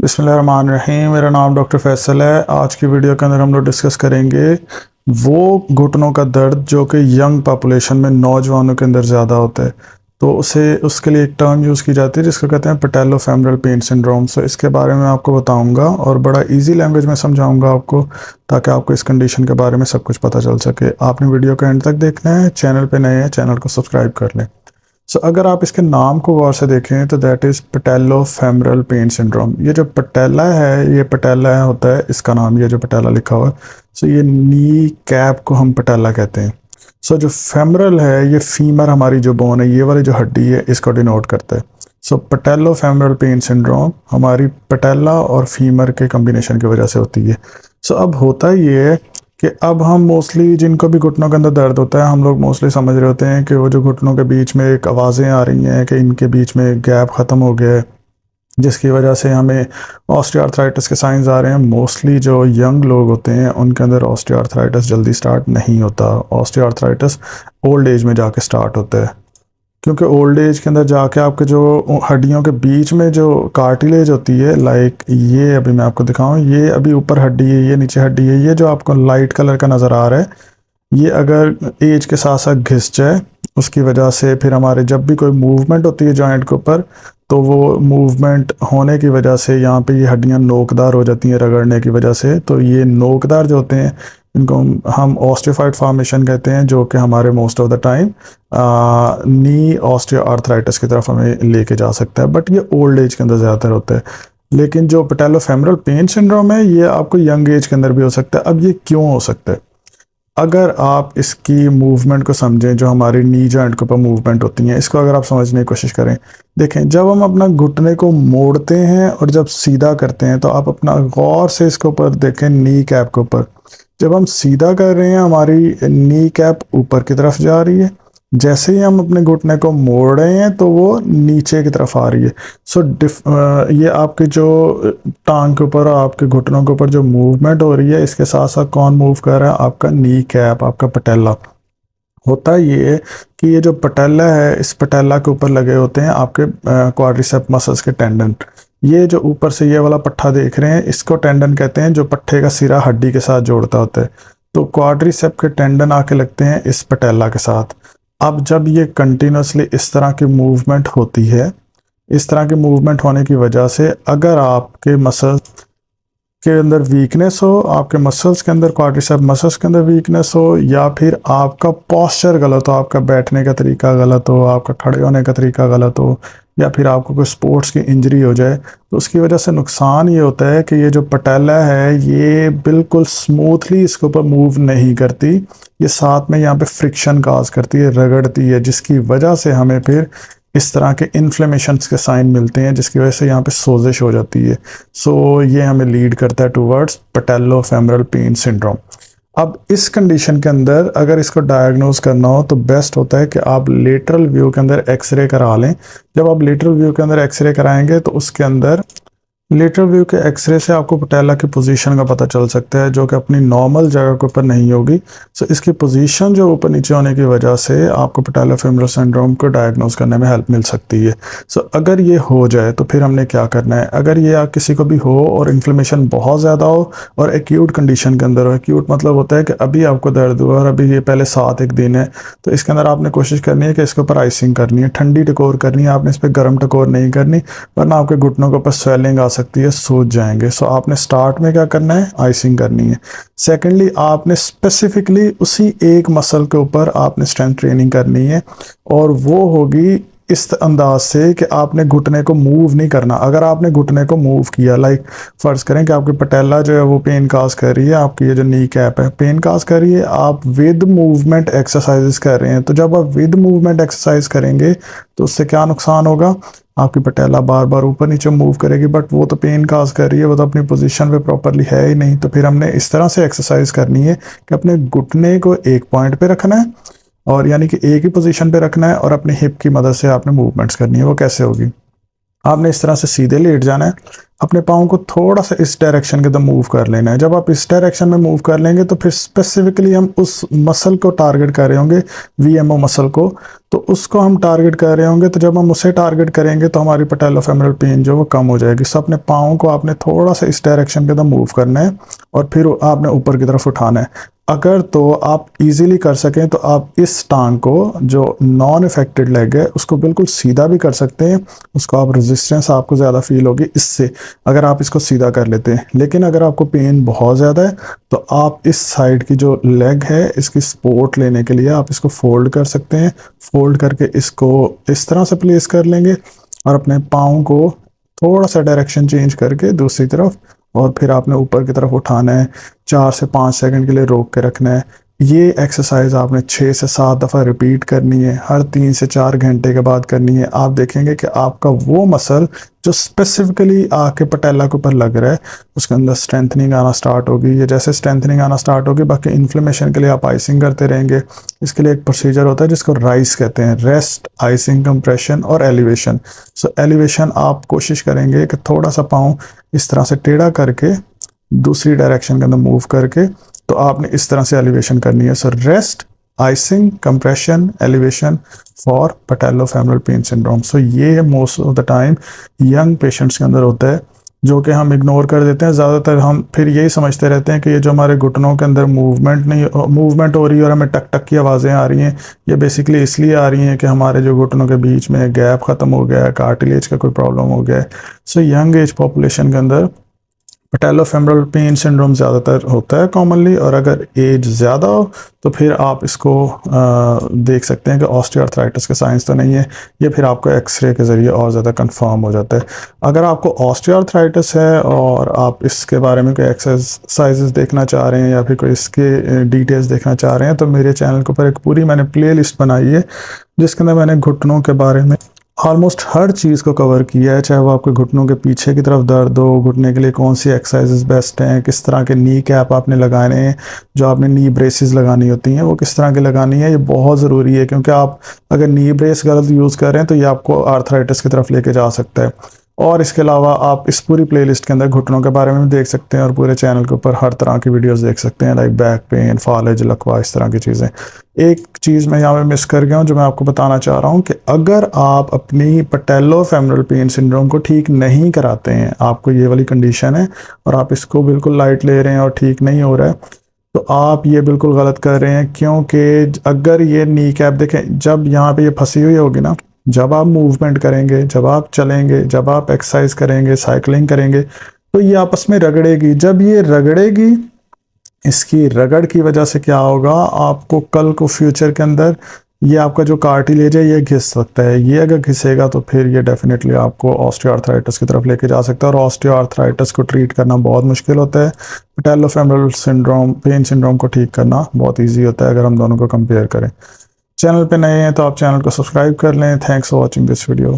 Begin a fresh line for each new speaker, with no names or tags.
बिस्मिल्लाहिर्रहमानिर्रहीम। मेरा नाम डॉक्टर फैसल है। आज की वीडियो के अंदर हम लोग डिस्कस करेंगे वो घुटनों का दर्द जो कि यंग पॉपुलेशन में नौजवानों के अंदर ज़्यादा होता है। तो उसे उसके लिए एक टर्म यूज़ की जाती है जिसको कहते हैं पैटेलोफेमरल पेन सिंड्रोम। सो इसके बारे में आपको बताऊंगा और बड़ा इजी लैंग्वेज में समझाऊंगा आपको, ताकि आपको इस कंडीशन के बारे में सब कुछ पता चल सके। आपने वीडियो का एंड तक देखना है। चैनल पे नए हैं, चैनल को सब्सक्राइब कर लें। अगर आप इसके नाम को गौर से देखें तो दैट इज़ पैटेलोफेमरल पेन सिंड्रोम। ये जो पटेला है, ये पटेला होता है इसका नाम, ये जो पटेला लिखा हुआ है। ये नी कैप को हम पटेला कहते हैं। जो फेमरल है, ये फीमर हमारी जो बोन है, ये वाली जो हड्डी है, इसको डिनोट करता है। पैटेलोफेमरल पेन सिंड्रोम हमारी पटेला और फीमर के कम्बिनेशन की वजह से होती है। अब होता ये है कि अब हम मोस्टली जिनको भी घुटनों के अंदर दर्द होता है, हम लोग मोस्टली समझ रहे होते हैं कि वो जो घुटनों के बीच में एक आवाज़ें आ रही हैं कि इनके बीच में गैप ख़त्म हो गया है, जिसकी वजह से हमें ऑस्टियोआर्थराइटिस के साइंस आ रहे हैं। मोस्टली जो यंग लोग होते हैं उनके अंदर ऑस्टियोआर्थराइटिस जल्दी स्टार्ट नहीं होता। ऑस्टियोआर्थराइटिस ओल्ड एज में जाके स्टार्ट होता है, क्योंकि ओल्ड एज के अंदर जाके आपके जो हड्डियों के बीच में जो कार्टिलेज होती है, लाइक ये अभी मैं आपको दिखाऊं, ये अभी ऊपर हड्डी है, ये नीचे हड्डी है, ये जो आपको लाइट कलर का नज़र आ रहा है, ये अगर एज के साथ साथ घिस जाए, उसकी वजह से फिर हमारे जब भी कोई मूवमेंट होती है जॉइंट के ऊपर, तो वो मूवमेंट होने की वजह से यहाँ पे ये हड्डियाँ नोकदार हो जाती हैं रगड़ने की वजह से। तो ये नोकदार जो होते हैं, इनको हम ऑस्टियोफाइड फॉर्मेशन कहते हैं, जो कि हमारे most of the time knee osteoarthritis की तरफ हमें लेके जा सकता है। बट ये ओल्ड एज के अंदर ज़्यादातर होता है। लेकिन जो पैटेलोफेमरल पेन सिंड्रोम है, ये आपको यंग एज के अंदर भी हो सकता है। अब ये क्यों हो सकता है? अगर आप इसकी मूवमेंट को समझें, जो हमारी नी जॉइंट के ऊपर मूवमेंट होती हैं, इसको अगर आप समझने की कोशिश करें, देखें जब हम अपना घुटने को मोड़ते हैं और जब सीधा करते हैं, तो आप अपना गौर से इसके ऊपर देखें, नी कैप के ऊपर। जब हम सीधा कर रहे हैं, हमारी नी कैप ऊपर की तरफ जा रही है। जैसे ही हम अपने घुटने को मोड़ रहे हैं तो वो नीचे की तरफ आ रही है। ये आपके जो टांग के ऊपर और आपके घुटनों के ऊपर जो मूवमेंट हो रही है, इसके साथ साथ कौन मूव कर रहा है? आपका नी कैप, आपका पटेला। होता ये है कि ये जो पटेला है, इस पटेला के ऊपर लगे होते हैं आपके क्वाड्रिसेप मसल्स के टेंडन। ये जो ऊपर से ये वाला पट्ठा देख रहे हैं, इसको टेंडन कहते हैं, जो पट्ठे का सिरा हड्डी के साथ जोड़ता होता है। तो क्वाड्रिसेप के टेंडन आके लगते हैं इस पटेला के साथ। अब जब ये कंटिन्यूसली इस तरह की मूवमेंट होती है, इस तरह की मूवमेंट होने की वजह से अगर आपके मसल्स के अंदर वीकनेस हो, आपके मसल्स के अंदर, क्वाड्रिसेप मसल्स के अंदर वीकनेस हो, या फिर आपका पोस्चर गलत हो, आपका बैठने का तरीका गलत हो, आपका खड़े होने का तरीका गलत हो, या फिर आपको कोई स्पोर्ट्स की इंजरी हो जाए, तो उसकी वजह से नुकसान ये होता है कि ये जो पटेला है, ये बिल्कुल स्मूथली इसके ऊपर मूव नहीं करती। ये साथ में यहाँ पे फ्रिक्शन काज करती है, रगड़ती है, जिसकी वजह से हमें फिर इस तरह के इन्फ्लेमेशंस के साइन मिलते हैं, जिसकी वजह से यहाँ पे सोजिश हो जाती है। ये हमें लीड करता है टूवर्ड्स पैटेलोफेमरल पेन सिंड्रोम। अब इस कंडीशन के अंदर अगर इसको डायग्नोज करना हो तो बेस्ट होता है कि आप लेटरल व्यू के अंदर एक्सरे करा लें। जब आप लेटरल व्यू के अंदर एक्सरे कराएंगे तो उसके अंदर लेटरल व्यू के एक्सरे से आपको पटेला की पोजीशन का पता चल सकता है, जो कि अपनी नॉर्मल जगह के ऊपर नहीं होगी। इसकी पोजीशन जो ऊपर नीचे होने की वजह से आपको पैटेलोफेमरल सिंड्रोम को डायग्नोज करने में हेल्प मिल सकती है। अगर ये हो जाए तो फिर हमने क्या करना है? अगर ये किसी को भी हो और इन्फ्लेमेशन बहुत ज़्यादा हो और एक्यूट कंडीशन के अंदर हो, एक्यूट मतलब होता है कि अभी आपको दर्द हुआ और अभी ये पहले 7 दिन है, तो इसके अंदर आपने कोशिश करनी है कि इसके ऊपर आइसिंग करनी है, ठंडी टकोर करनी है। आपने इस पर गर्म टकोर नहीं करनी, वरना आपके घुटनों के ऊपर स्वेलिंग आ सकती है, सूज जाएंगे। आपने स्टार्ट में क्या करना है? आइसिंग करनी है। सेकेंडली, आपने स्पेसिफिकली उसी एक मसल के ऊपर आपने स्ट्रेंथ ट्रेनिंग करनी है, और वो होगी इस अंदाज से कि आपने घुटने को मूव नहीं करना। अगर आपने घुटने को मूव किया, लाइक फर्ज करें कि आपकी पटेला जो है वो पेन काज कर रही है, आपकी ये जो नी कैप है पेन काज कर रही है, आप विद मूवमेंट एक्सरसाइजेस कर रहे हैं। तो जब आप विद मूवमेंट एक्सरसाइज करेंगे तो उससे क्या नुकसान होगा? आपकी पटेला बार बार ऊपर नीचे मूव करेगी, बट वो तो पेन काज कर रही है, वो तो अपनी पोजीशन पे प्रॉपरली है ही नहीं। तो फिर हमने इस तरह से एक्सरसाइज करनी है कि अपने घुटने को एक पॉइंट पे रखना है, और यानी कि एक ही पोजीशन पे रखना है, और अपनी हिप की मदद से आपने मूवमेंट्स करनी है। वो कैसे होगी? आपने इस तरह से सीधे लेट जाना है, अपने पाँव को थोड़ा सा इस डायरेक्शन के अंदर मूव कर लेना है। जब आप इस डायरेक्शन में मूव कर लेंगे तो फिर स्पेसिफिकली हम उस मसल को टारगेट कर रहे होंगे, वीएमओ मसल को, तो उसको हम टारगेट कर रहे होंगे। तो जब हम उसे टारगेट करेंगे तो हमारी पैटेलोफेमोरल पेन जो वो कम हो जाएगी। सो अपने पाँव को आपने थोड़ा सा इस डायरेक्शन के अंदर मूव करना है और फिर आपने ऊपर की तरफ उठाना है। अगर तो आप इजीली कर सकें तो आप इस टांग को, जो नॉन इफेक्टेड लेग है, उसको बिल्कुल सीधा भी कर सकते हैं। उसको आप रेजिस्टेंस आपको ज़्यादा फील होगी इससे, अगर आप इसको सीधा कर लेते हैं। लेकिन अगर आपको पेन बहुत ज़्यादा है तो आप इस साइड की जो लेग है इसकी सपोर्ट लेने के लिए आप इसको फोल्ड कर सकते हैं। फोल्ड करके इसको इस तरह से प्लेस कर लेंगे और अपने पाँव को थोड़ा सा डायरेक्शन चेंज करके दूसरी तरफ, और फिर आपने ऊपर की तरफ उठाना है। 4 से 5 सेकंड के लिए रोक के रखना है। ये एक्सरसाइज आपने 6 से 7 दफ़ा रिपीट करनी है, हर 3 से 4 घंटे के बाद करनी है। आप देखेंगे कि आपका वो मसल जो स्पेसिफिकली आके पटेला के ऊपर लग रहा है उसके अंदर स्ट्रेंथनिंग आना स्टार्ट होगी। ये जैसे स्ट्रेंथनिंग आना स्टार्ट होगी, बाकी इन्फ्लेमेशन के लिए आप आइसिंग करते रहेंगे। इसके लिए एक प्रोसीजर होता है जिसको राइस कहते हैं, रेस्ट, आइसिंग, कंप्रेशन और एलिवेशन। सो एलिवेशन आप कोशिश करेंगे कि थोड़ा सा पाँव इस तरह से टेढ़ा करके दूसरी डायरेक्शन के अंदर मूव करके, तो आपने इस तरह से एलिवेशन करनी है। So rest, icing, compression, elevation for patellofemoral pain syndrome. So ये most of the time young patients के अंदर होता है, जो कि हम इग्नोर कर देते हैं। ज़्यादातर हम फिर यही समझते रहते हैं कि ये जो हमारे घुटनों के अंदर मूवमेंट हो रही है और हमें टक टक की आवाज़ें आ रही हैं, ये बेसिकली इसलिए आ रही हैं कि हमारे जो घुटनों के बीच में गैप ख़त्म हो गया है, कार्टिलेज का कोई प्रॉब्लम हो गया है। सो यंग एज पॉपुलेशन के अंदर पैटेलोफेमोरल पेन सिंड्रोम ज़्यादातर होता है कॉमनली। और अगर एज ज़्यादा हो तो फिर आप इसको देख सकते हैं कि ऑस्टियोआर्थराइटिस के साइंस तो नहीं है, ये फिर आपको एक्सरे के ज़रिए और ज़्यादा कंफर्म हो जाता है। अगर आपको ऑस्टियोआर्थराइटिस है और आप इसके बारे में कोई एक्सरसाइजेस देखना चाह रहे हैं या फिर कोई इसके डिटेल्स देखना चाह रहे हैं, तो मेरे चैनल के ऊपर एक पूरी मैंने प्ले लिस्ट बनाई है जिसके अंदर मैंने घुटनों के बारे में ऑलमोस्ट हर चीज़ को कवर किया है। चाहे वो आपके घुटनों के पीछे की तरफ दर्द हो, घुटने के लिए कौन सी एक्सरसाइजेस बेस्ट हैं, किस तरह के नी कैप आपने लगाने हैं, जो आपने नी ब्रेसेस लगानी होती हैं वो किस तरह की लगानी है, ये बहुत ज़रूरी है। क्योंकि आप अगर नी ब्रेस गलत यूज़ कर रहे हैं तो ये आपको आर्थराइटिस की तरफ लेके जा सकता है। और इसके अलावा आप इस पूरी प्लेलिस्ट के अंदर घुटनों के बारे में भी देख सकते हैं और पूरे चैनल के ऊपर हर तरह की वीडियोस देख सकते हैं, लाइक बैक पेन, फॉलेज, लकवा, इस तरह की चीज़ें। एक चीज़ मैं यहाँ पे मिस कर गया हूँ जो मैं आपको बताना चाह रहा हूँ कि अगर आप अपनी पैटेलोफेमोरल पेन सिंड्रोम को ठीक नहीं कराते हैं, आपको ये वाली कंडीशन है और आप इसको बिल्कुल लाइट ले रहे हैं और ठीक नहीं हो रहा है, तो आप ये बिल्कुल गलत कर रहे हैं। क्योंकि अगर ये नी कैप देखें, जब यहाँ पे ये फंसी हुई होगी ना, जब आप मूवमेंट करेंगे, जब आप चलेंगे, जब आप एक्सरसाइज करेंगे, साइकिलिंग करेंगे, तो ये आपस में रगड़ेगी। जब ये रगड़ेगी, इसकी रगड़ की वजह से क्या होगा, आपको कल को फ्यूचर के अंदर ये आपका जो कार्टिलेज है ये घिस सकता है। ये अगर घिसेगा तो फिर ये डेफिनेटली आपको ऑस्टियोआर्थराइटिस की तरफ लेके जा सकता है और ऑस्टियोआर्थराइटिस को ट्रीट करना बहुत मुश्किल होता है। पैटेलोफेमोरल सिंड्रोम, पेन सिंड्रोम को ठीक करना बहुत ईजी होता है अगर हम दोनों को कंपेयर करें। चैनल पे नए हैं तो आप चैनल को सब्सक्राइब कर लें। Thanks for watching this video.